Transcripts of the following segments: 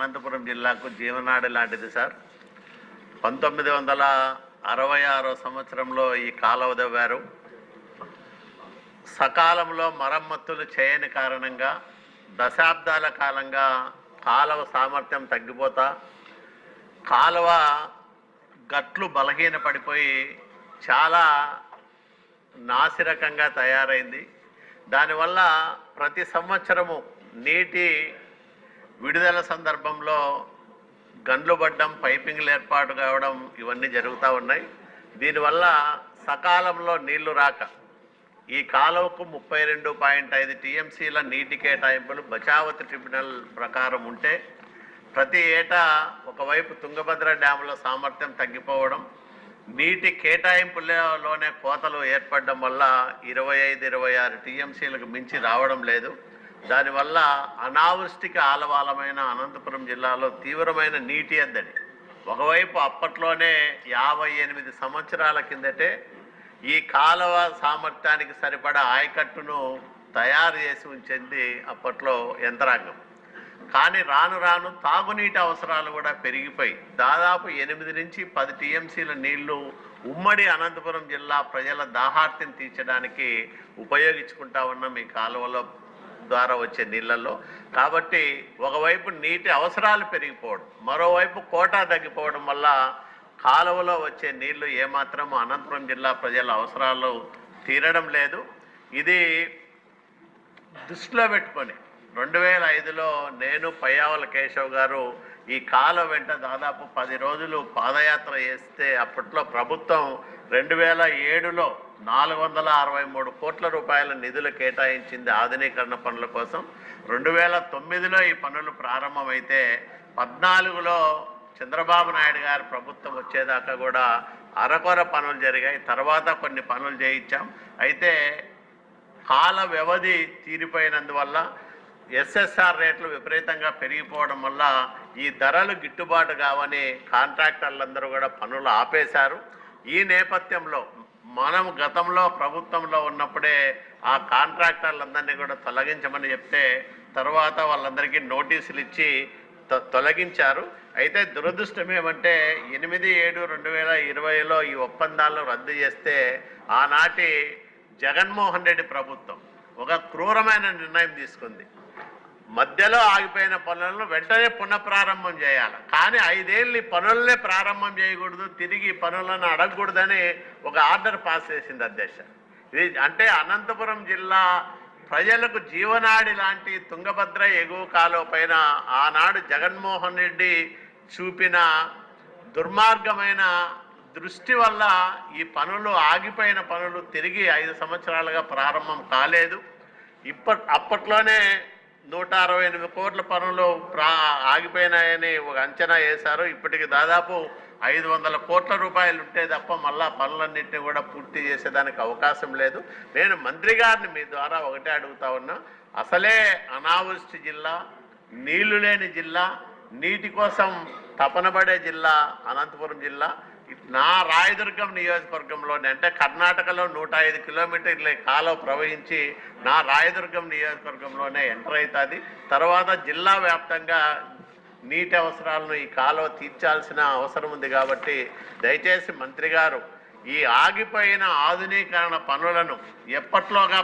అనంతపురం జిల్లాకు జీవనాడి లాంటిది సార్. 1966 సంవత్సరంలో ఈ కాలువ దవ్వారు. సకాలంలో మరమ్మతులు చేయని కారణంగా దశాబ్దాల కాలంగా కాలువ సామర్థ్యం తగ్గిపోతా కాలువ గట్లు బలహీన పడిపోయి చాలా నాసిరకంగా తయారైంది. దానివల్ల ప్రతి సంవత్సరము నీటి విడుదల సందర్భంలో గండ్లు పడ్డం, పైపింగ్లు ఏర్పాటు కావడం ఇవన్నీ జరుగుతూ ఉన్నాయి. దీనివల్ల సకాలంలో నీళ్లు రాక ఈ కాలువకు 32.5 టీఎంసీల నీటి కేటాయింపులు బచావతి ట్రిబ్యునల్ ప్రకారం ఉంటే ప్రతి ఏటా ఒకవైపు తుంగభద్ర డ్యాముల సామర్థ్యం తగ్గిపోవడం, నీటి కేటాయింపులోనే కోతలు ఏర్పడడం వల్ల 25-26 టీఎంసీలకు మించి రావడం లేదు. దానివల్ల అనావృష్టికి ఆలవాలమైన అనంతపురం జిల్లాలో తీవ్రమైన నీటి ఎద్దడి. ఒకవైపు అప్పట్లోనే 58 సంవత్సరాల కిందటే ఈ కాలువ సామర్థ్యానికి సరిపడా ఆయకట్టును తయారు చేసి ఉంచింది అప్పట్లో యంత్రాంగం. కానీ రాను రాను తాగునీటి అవసరాలు కూడా పెరిగిపోయి దాదాపు 8 నుంచి 10 టీఎంసీల నీళ్లు ఉమ్మడి అనంతపురం జిల్లా ప్రజల దాహార్తిని తీర్చడానికి ఉపయోగించుకుంటా ఉన్నాం ఈ కాలువలో ద్వారా వచ్చే నీళ్ళల్లో. కాబట్టి ఒకవైపు నీటి అవసరాలు పెరిగిపోవడం, మరోవైపు కోటా తగ్గిపోవడం వల్ల కాలువలో వచ్చే నీళ్లు ఏమాత్రం అనంతపురం జిల్లా ప్రజల అవసరాలు తీరడం లేదు. ఇది దృష్టిలో పెట్టుకొని 2005లో నేను పయ్యావుల కేశవ్ గారు ఈ కాలువ వెంట దాదాపు 10 రోజులు పాదయాత్ర చేస్తే అప్పట్లో ప్రభుత్వం 2007లో 463 కోట్ల రూపాయల నిధులు కేటాయించింది ఆధునీకరణ పనుల కోసం. 2009లో ఈ పనులు ప్రారంభమైతే 14లో చంద్రబాబు నాయుడు గారి ప్రభుత్వం వచ్చేదాకా కూడా అరకొర పనులు జరిగాయి. తర్వాత కొన్ని పనులు చేయించాం. అయితే కాల వ్యవధి తీరిపోయినందువల్ల ఎస్ఎస్ఆర్ రేట్లు విపరీతంగా పెరిగిపోవడం వల్ల ఈ ధరలు గిట్టుబాటు కావని కాంట్రాక్టర్లందరూ కూడా పనులు ఆపేశారు. ఈ నేపథ్యంలో మనం గతంలో ప్రభుత్వంలో ఉన్నప్పుడే ఆ కాంట్రాక్టర్లందరినీ కూడా తొలగించమని చెప్తే తర్వాత వాళ్ళందరికీ నోటీసులు ఇచ్చి తొలగించారు. అయితే దురదృష్టం ఏమంటే 8/7/2020లో ఈ ఒప్పందాలను రద్దు చేస్తే ఆనాటి జగన్మోహన్ రెడ్డి ప్రభుత్వం ఒక క్రూరమైన నిర్ణయం తీసుకుంది. మధ్యలో ఆగిపోయిన పనులను వెంటనే పునఃప్రారంభం చేయాలి, కానీ 5 ఏళ్ళు ఈ పనులనే ప్రారంభం చేయకూడదు, తిరిగి పనులను అడగకూడదని ఒక ఆర్డర్ పాస్ చేసింది అధ్యక్ష. ఇది అంటే అనంతపురం జిల్లా ప్రజలకు జీవనాడి లాంటి తుంగభద్ర ఎగువ కాలువ పైన ఆనాడు జగన్మోహన్ రెడ్డి చూపిన దుర్మార్గమైన దృష్టి వల్ల ఈ పనులు ఆగిపోయిన పనులు తిరిగి 5 సంవత్సరాలుగా ప్రారంభం కాలేదు. అప్పట్లోనే 168 కోట్ల పనులు ఆగిపోయినాయని ఒక అంచనా వేశారు. ఇప్పటికి దాదాపు 500 కోట్ల రూపాయలు ఉంటే తప్ప మళ్ళా పనులన్నింటినీ కూడా పూర్తి చేసేదానికి అవకాశం లేదు. నేను మంత్రి గారిని మీ ద్వారా ఒకటే అడుగుతా ఉన్నా, అసలే అనావృష్టి జిల్లా, నీళ్లు లేని జిల్లా, నీటి కోసం తపనబడే జిల్లా అనంతపురం జిల్లా. నా రాయదుర్గం నియోజకవర్గంలోనే అంటే కర్ణాటకలో 105 కిలోమీటర్ల కాలువ ప్రవహించి నా రాయదుర్గం నియోజకవర్గంలోనే ఎంటర్ అవుతుంది. తర్వాత జిల్లా వ్యాప్తంగా నీటి అవసరాలను ఈ కాలువ తీర్చాల్సిన అవసరం ఉంది. కాబట్టి దయచేసి మంత్రి గారు ఈ ఆగిపోయిన ఆధునీకరణ పనులను ఎప్పట్లోగా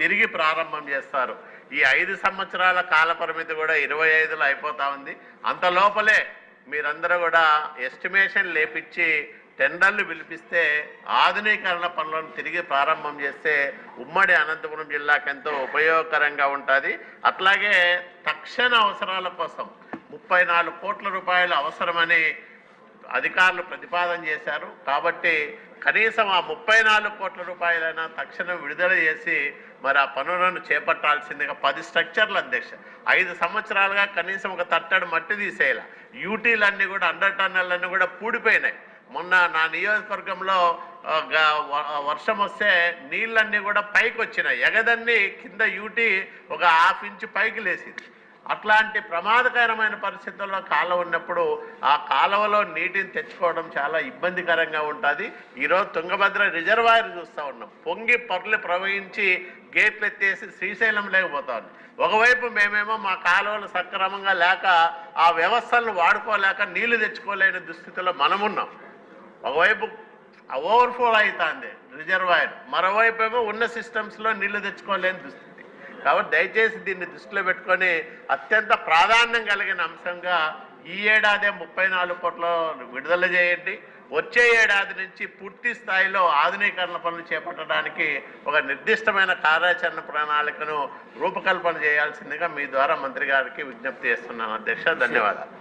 తిరిగి ప్రారంభం చేస్తారు. ఈ 5 సంవత్సరాల కాల పరిమితి కూడా 25లో అయిపోతా ఉంది. అంత లోపలే మీరందరూ కూడా ఎస్టిమేషన్ లేపించి టెండర్లు పిలిపిస్తే ఆధునీకరణ పనులను తిరిగి ప్రారంభం చేస్తే ఉమ్మడి అనంతపురం జిల్లాకు ఎంతో ఉపయోగకరంగా ఉంటుంది. అట్లాగే తక్షణ అవసరాల కోసం 34 కోట్ల రూపాయలు అవసరమని అధికారులు ప్రతిపాదన చేశారు. కాబట్టి కనీసం ఆ 34 కోట్ల రూపాయలైనా తక్షణం విడుదల చేసి మరి ఆ పనులను చేపట్టాల్సిందిగా 10 స్ట్రక్చర్లు అధ్యక్ష 5 సంవత్సరాలుగా కనీసం ఒక తట్టడు మట్టి తీసేయాల. యూటీలన్నీ కూడా అండర్ టన్నెళ్ళన్నీ కూడా పూడిపోయినాయి. మొన్న నా నియోజకవర్గంలో వర్షం వస్తే నీళ్ళన్నీ కూడా పైకి వచ్చినాయి. ఎగదన్ని కింద యూటీ ఒక ½ ఇంచు పైకి లేసింది. అట్లాంటి ప్రమాదకరమైన పరిస్థితుల్లో కాలువ ఉన్నప్పుడు ఆ కాలువలో నీటిని తెచ్చుకోవడం చాలా ఇబ్బందికరంగా ఉంటుంది. ఈరోజు తుంగభద్ర రిజర్వాయర్ చూస్తూ ఉన్నాం, పొంగి పొర్లి ప్రవహించి గేట్లు ఎత్తేసి శ్రీశైలం లేకపోతాను. ఒకవైపు మేమేమో మా కాలువలు సక్రమంగా లేక ఆ వ్యవస్థలను వాడుకోలేక నీళ్లు తెచ్చుకోలేని దుస్థితిలో మనమున్నాం. ఒకవైపు ఓవర్ఫ్లో అవుతుంది రిజర్వాయర్, మరోవైపు ఏమో ఉన్న సిస్టమ్స్లో నీళ్లు తెచ్చుకోలేని దుస్థితి. కాబట్టి దయచేసి దీన్ని దృష్టిలో పెట్టుకొని అత్యంత ప్రాధాన్యం కలిగిన అంశంగా ఈ ఏడాదే 34 కోట్ల విడుదల చేయండి. వచ్చే ఏడాది నుంచి పూర్తి స్థాయిలో ఆధునీకరణ పనులు చేపట్టడానికి ఒక నిర్దిష్టమైన కార్యాచరణ ప్రణాళికను రూపకల్పన చేయాల్సిందిగా మీ ద్వారా మంత్రి గారికి విజ్ఞప్తి చేస్తున్నాను. అధ్యక్ష, ధన్యవాదాలు.